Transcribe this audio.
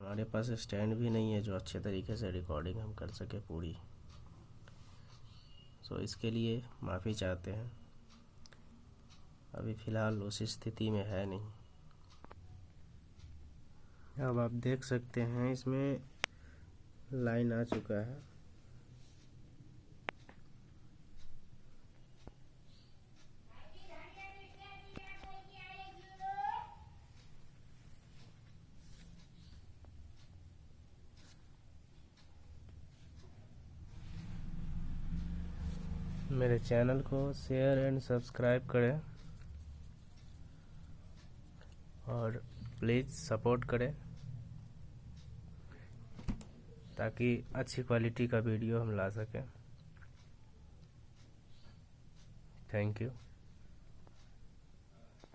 हमारे पास स्टैंड भी नहीं है जो अच्छे तरीके से रिकॉर्डिंग हम कर सके पूरी। सो इसके लिए माफ़ी चाहते हैं, अभी फ़िलहाल उस स्थिति में है नहीं। अब आप देख सकते हैं इसमें लाइन आ चुका है। मेरे चैनल को शेयर एंड सब्सक्राइब करें और प्लीज़ सपोर्ट करें ताकि अच्छी क्वालिटी का वीडियो हम ला सकें। Thank you.